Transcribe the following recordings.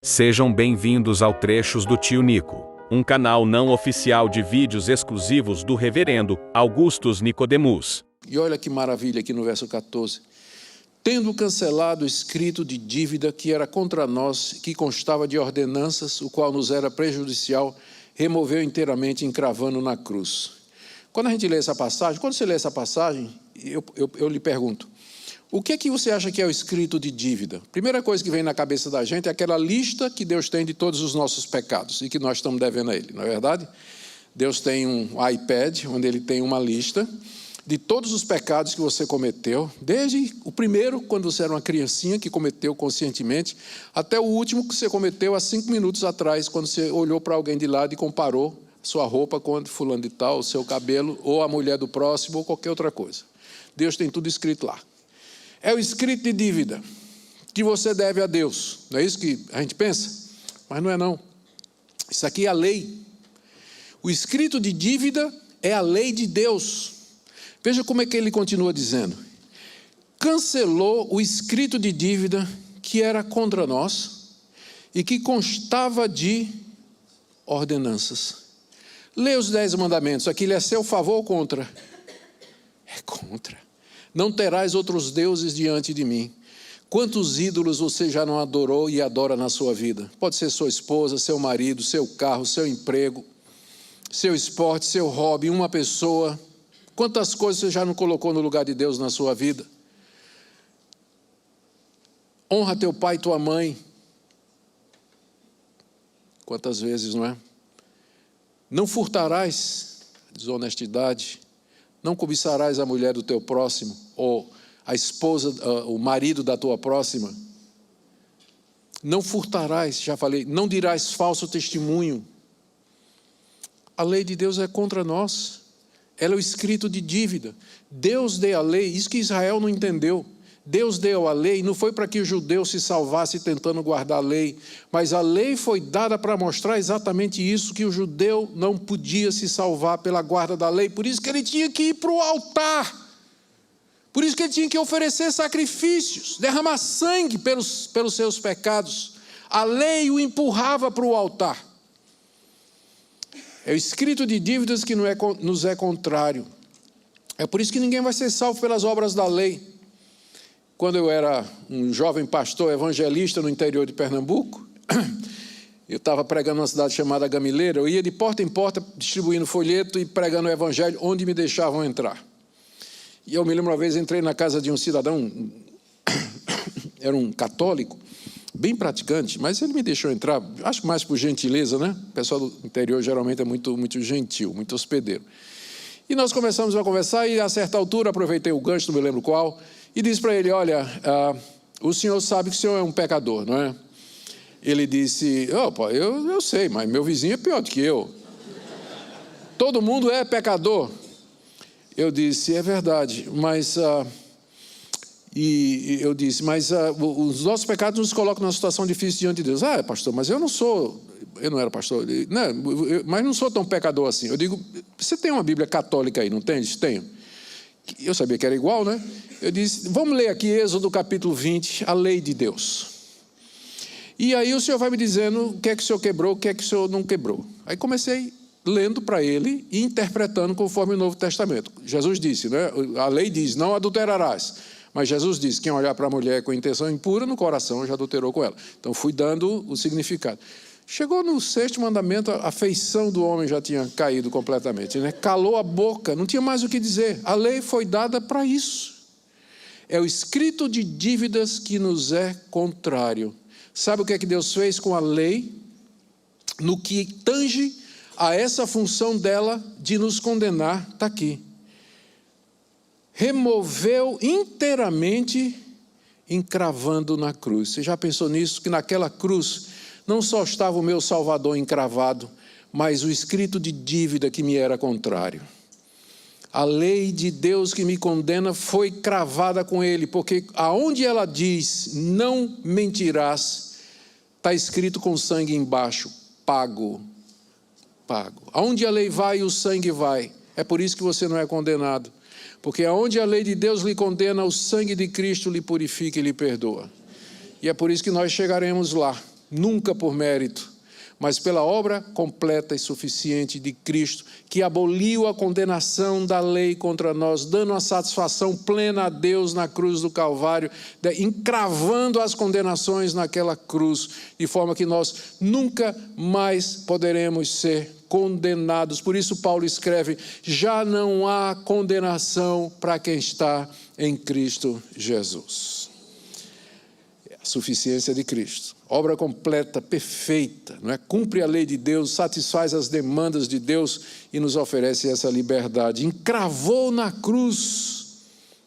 Sejam bem-vindos ao Trechos do Tio Nico, um canal não oficial de vídeos exclusivos do Reverendo Augustus Nicodemus. E olha que maravilha aqui no verso 14. Tendo cancelado o escrito de dívida que era contra nós, que constava de ordenanças, o qual nos era prejudicial, removeu inteiramente, encravando na cruz. Quando a gente lê essa passagem, quando você lê essa passagem, eu lhe pergunto, o que você acha que é o escrito de dívida? Primeira coisa que vem na cabeça da gente é aquela lista que Deus tem de todos os nossos pecados e que nós estamos devendo a Ele, não é verdade? Deus tem um iPad onde Ele tem uma lista de todos os pecados que você cometeu, desde o primeiro, quando você era uma criancinha que cometeu conscientemente, até o último que você cometeu há 5 minutos atrás, quando você olhou para alguém de lado e comparou sua roupa com a de fulano de tal, o seu cabelo, ou a mulher do próximo, ou qualquer outra coisa. Deus tem tudo escrito lá. É o escrito de dívida que você deve a Deus. Não é isso que a gente pensa? Mas não é não. Isso aqui é a lei. O escrito de dívida é a lei de Deus. Veja como é que ele continua dizendo. Cancelou o escrito de dívida que era contra nós e que constava de ordenanças. Lê os 10 mandamentos. Aquilo é seu favor ou contra? É contra. Não terás outros deuses diante de mim. Quantos ídolos você já não adorou e adora na sua vida? Pode ser sua esposa, seu marido, seu carro, seu emprego, seu esporte, seu hobby, uma pessoa. Quantas coisas você já não colocou no lugar de Deus na sua vida? Honra teu pai e tua mãe. Quantas vezes, não é? Não furtarás, desonestidade. Não cobiçarás a mulher do teu próximo, ou a esposa, o marido da tua próxima. Não furtarás, já falei, não dirás falso testemunho. A lei de Deus é contra nós. Ela é o escrito de dívida. Deus deu a lei, isso que Israel não entendeu. Deus deu a lei, não foi para que o judeu se salvasse tentando guardar a lei, mas a lei foi dada para mostrar exatamente isso, que o judeu não podia se salvar pela guarda da lei, por isso que ele tinha que ir para o altar, por isso que ele tinha que oferecer sacrifícios, derramar sangue pelos seus pecados. A lei o empurrava para o altar. É o escrito de dívidas que nos é contrário. É por isso que ninguém vai ser salvo pelas obras da lei. Quando eu era um jovem pastor evangelista no interior de Pernambuco, eu estava pregando numa cidade chamada Gamileira, eu ia de porta em porta distribuindo folheto e pregando o evangelho onde me deixavam entrar. E eu me lembro uma vez, entrei na casa de um cidadão, era um católico, bem praticante, mas ele me deixou entrar, acho que mais por gentileza, né? O pessoal do interior geralmente é muito, muito gentil, muito hospedeiro. E nós começamos a conversar e a certa altura, aproveitei o gancho, não me lembro qual, e disse para ele, olha, o senhor sabe que o senhor é um pecador, não é? Ele disse, opa, eu sei, mas meu vizinho é pior do que eu. Todo mundo é pecador. Eu disse, é verdade, mas... E eu disse, mas os nossos pecados nos colocam numa situação difícil diante de Deus. Pastor, mas eu não era pastor, mas não sou tão pecador assim. Eu digo, você tem uma Bíblia católica aí, não tem? Disse, tenho. Eu sabia que era igual, né? Eu disse, vamos ler aqui Êxodo capítulo 20, a lei de Deus. E aí o senhor vai me dizendo o que é que o senhor quebrou, o que é que o senhor não quebrou. Aí comecei lendo para ele e interpretando conforme o Novo Testamento. Jesus disse, né? A lei diz, não adulterarás. Mas Jesus disse, quem olhar para a mulher com intenção impura, no coração já adulterou com ela. Então fui dando o significado. Chegou no 6º mandamento, a feição do homem já tinha caído completamente, né? Calou a boca, não tinha mais o que dizer. A lei foi dada para isso. É o escrito de dívidas que nos é contrário. Sabe o que é que Deus fez com a lei? No que tange a essa função dela de nos condenar, está aqui. Removeu inteiramente, encravando na cruz. Você já pensou nisso? Que naquela cruz não só estava o meu Salvador encravado, mas o escrito de dívida que me era contrário. A lei de Deus que me condena foi cravada com ele, porque aonde ela diz, não mentirás, está escrito com sangue embaixo, pago, pago. Aonde a lei vai, o sangue vai. É por isso que você não é condenado. Porque aonde a lei de Deus lhe condena, o sangue de Cristo lhe purifica e lhe perdoa. E é por isso que nós chegaremos lá. nunca por mérito, mas pela obra completa e suficiente de Cristo, que aboliu a condenação da lei contra nós, dando uma satisfação plena a Deus na cruz do Calvário, encravando as condenações naquela cruz, de forma que nós nunca mais poderemos ser condenados. Por isso Paulo escreve: já não há condenação para quem está em Cristo Jesus. A suficiência de Cristo, obra completa, perfeita, não é? Cumpre a lei de Deus, satisfaz as demandas de Deus e nos oferece essa liberdade. Encravou na cruz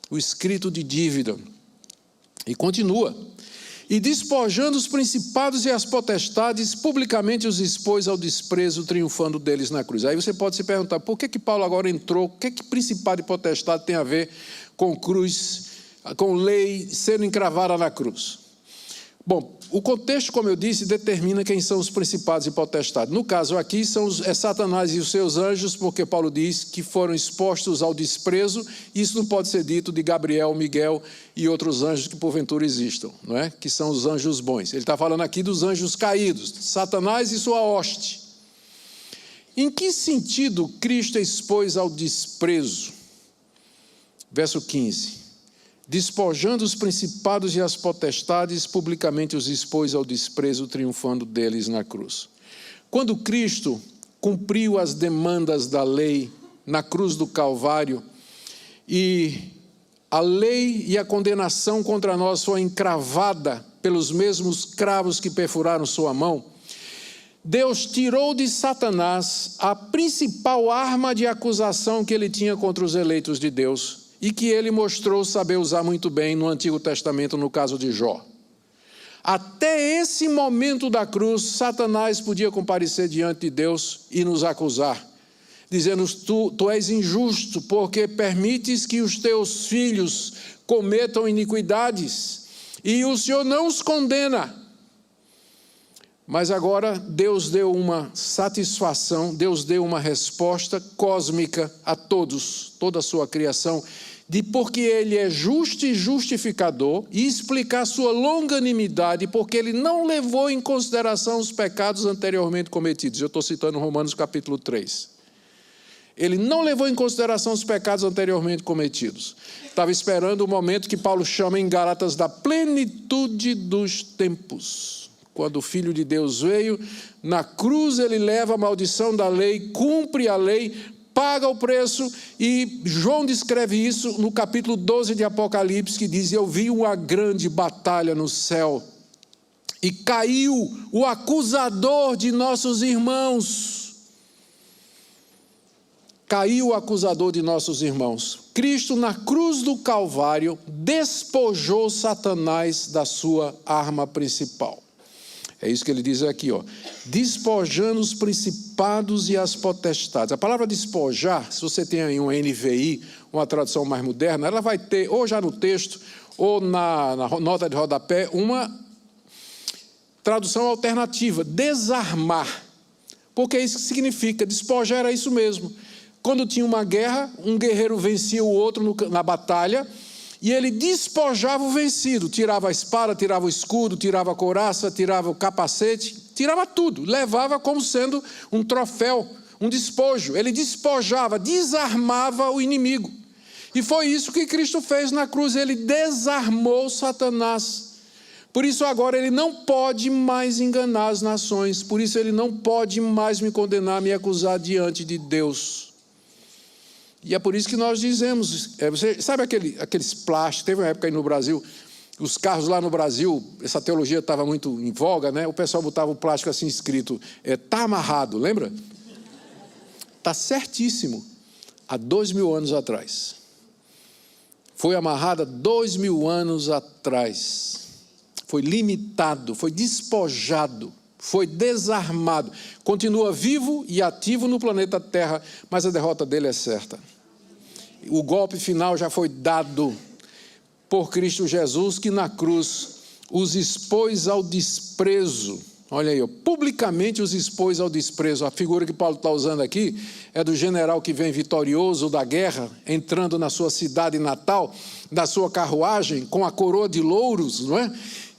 o escrito de dívida. E continua: e despojando os principados e as potestades, publicamente os expôs ao desprezo, triunfando deles na cruz. Aí você pode se perguntar, por que Paulo agora entrou? O que principado e potestade tem a ver com cruz, com lei sendo encravada na cruz? Bom, o contexto, como eu disse, determina quem são os principados e potestades. No caso aqui, é Satanás e os seus anjos, porque Paulo diz que foram expostos ao desprezo. Isso não pode ser dito de Gabriel, Miguel e outros anjos que porventura existam, não é? Que são os anjos bons. Ele está falando aqui dos anjos caídos, Satanás e sua hoste. Em que sentido Cristo expôs ao desprezo? Verso 15. Despojando os principados e as potestades, publicamente os expôs ao desprezo, triunfando deles na cruz. Quando Cristo cumpriu as demandas da lei na cruz do Calvário, e a lei e a condenação contra nós foi encravada pelos mesmos cravos que perfuraram sua mão, Deus tirou de Satanás a principal arma de acusação que ele tinha contra os eleitos de Deus, e que ele mostrou saber usar muito bem no Antigo Testamento, no caso de Jó. Até esse momento da cruz, Satanás podia comparecer diante de Deus e nos acusar, dizendo: tu és injusto, porque permites que os teus filhos cometam iniquidades, e o Senhor não os condena. Mas agora Deus deu uma satisfação, Deus deu uma resposta cósmica a todos, toda a sua criação, de porque ele é justo e justificador, e explicar sua longanimidade, porque ele não levou em consideração os pecados anteriormente cometidos. Eu estou citando Romanos capítulo 3. Ele não levou em consideração os pecados anteriormente cometidos. Estava esperando o momento que Paulo chama em Gálatas da plenitude dos tempos. Quando o Filho de Deus veio, na cruz ele leva a maldição da lei, cumpre a lei, paga o preço, e João descreve isso no capítulo 12 de Apocalipse, que diz: eu vi uma grande batalha no céu, e caiu o acusador de nossos irmãos. Caiu o acusador de nossos irmãos. Cristo, na cruz do Calvário, despojou Satanás da sua arma principal. É isso que ele diz aqui, ó. Despojando os principados e as potestades. A palavra despojar, se você tem aí um NVI, uma tradução mais moderna, ela vai ter, ou já no texto, ou na nota de rodapé, uma tradução alternativa: desarmar. Porque é isso que significa. Despojar era isso mesmo. Quando tinha uma guerra, um guerreiro vencia o outro na batalha, e ele despojava o vencido, tirava a espada, tirava o escudo, tirava a couraça, tirava o capacete, tirava tudo, levava como sendo um troféu, um despojo. Ele despojava, desarmava o inimigo. E foi isso que Cristo fez na cruz, ele desarmou Satanás. Por isso agora ele não pode mais enganar as nações, por isso ele não pode mais me condenar, me acusar diante de Deus. E é por isso que nós dizemos, você sabe aqueles plásticos, teve uma época aí no Brasil, os carros lá no Brasil, essa teologia estava muito em voga, né? O pessoal botava o plástico assim escrito, está amarrado, lembra? Está certíssimo, há 2000 anos atrás. Foi amarrada 2000 anos atrás, foi limitado, foi despojado, foi desarmado, continua vivo e ativo no planeta Terra, mas a derrota dele é certa. O golpe final já foi dado por Cristo Jesus, que na cruz os expôs ao desprezo. Olha aí, publicamente os expôs ao desprezo. A figura que Paulo está usando aqui é do general que vem vitorioso da guerra, entrando na sua cidade natal, da sua carruagem, com a coroa de louros, não é?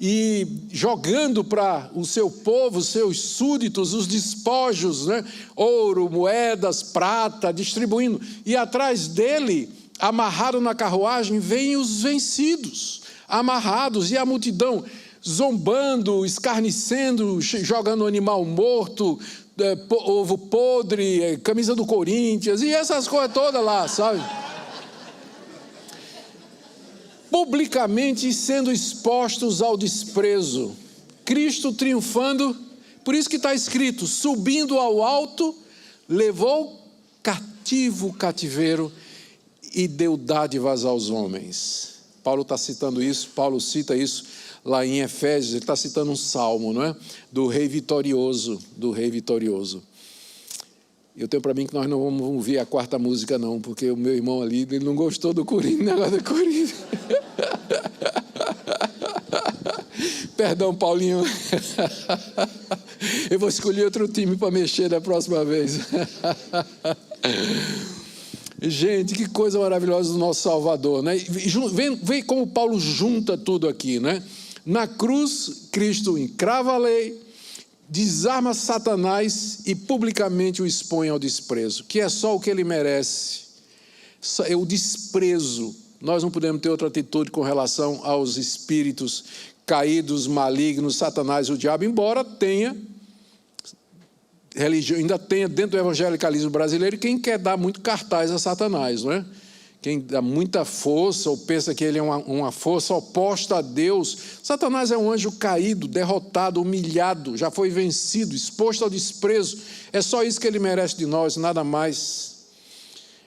e jogando para o seu povo, seus súditos, os despojos, né? Ouro, moedas, prata, distribuindo. E atrás dele, amarrado na carruagem, vêm os vencidos, amarrados, e a multidão zombando, escarnecendo, jogando animal morto, ovo podre, camisa do Corinthians, e essas coisas todas lá, sabe? Publicamente sendo expostos ao desprezo. Cristo triunfando, por isso que está escrito, subindo ao alto, levou cativo o cativeiro e deu dádivas aos homens. Paulo está citando isso, Paulo cita isso lá em Efésios, ele está citando um salmo, não é? Do rei vitorioso, do rei vitorioso. Eu tenho para mim que nós não vamos ouvir a quarta música não, porque o meu irmão ali, ele não gostou do Corinthians, negócio do Corinthians. Perdão, Paulinho. Eu vou escolher outro time para mexer da próxima vez. Gente, que coisa maravilhosa do nosso Salvador, né? Vem como Paulo junta tudo aqui, né? Na cruz, Cristo encrava a lei, desarma Satanás e publicamente o expõe ao desprezo, que é só o que ele merece. É o desprezo. Nós não podemos ter outra atitude com relação aos espíritos caídos, malignos, Satanás e o diabo, embora tenha religião, ainda tenha dentro do evangelicalismo brasileiro quem quer dar muito cartaz a Satanás, não é? Quem dá muita força ou pensa que ele é uma força oposta a Deus. Satanás é um anjo caído, derrotado, humilhado, já foi vencido, exposto ao desprezo. É só isso que ele merece de nós, nada mais.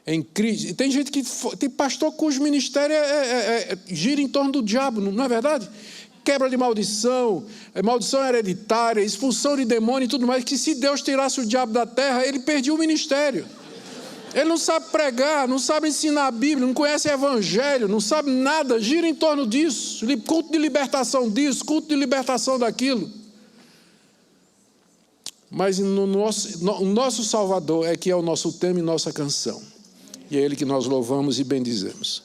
Em Cristo. E tem gente que tem pastor cujo ministério gira em torno do diabo, não é verdade? Quebra de maldição, maldição hereditária, expulsão de demônio e tudo mais, que se Deus tirasse o diabo da terra, ele perdia o ministério. Ele não sabe pregar, não sabe ensinar a Bíblia, não conhece o Evangelho, não sabe nada, gira em torno disso, culto de libertação disso, culto de libertação daquilo. Mas o nosso Salvador é que é o nosso tema e nossa canção. E é Ele que nós louvamos e bendizemos.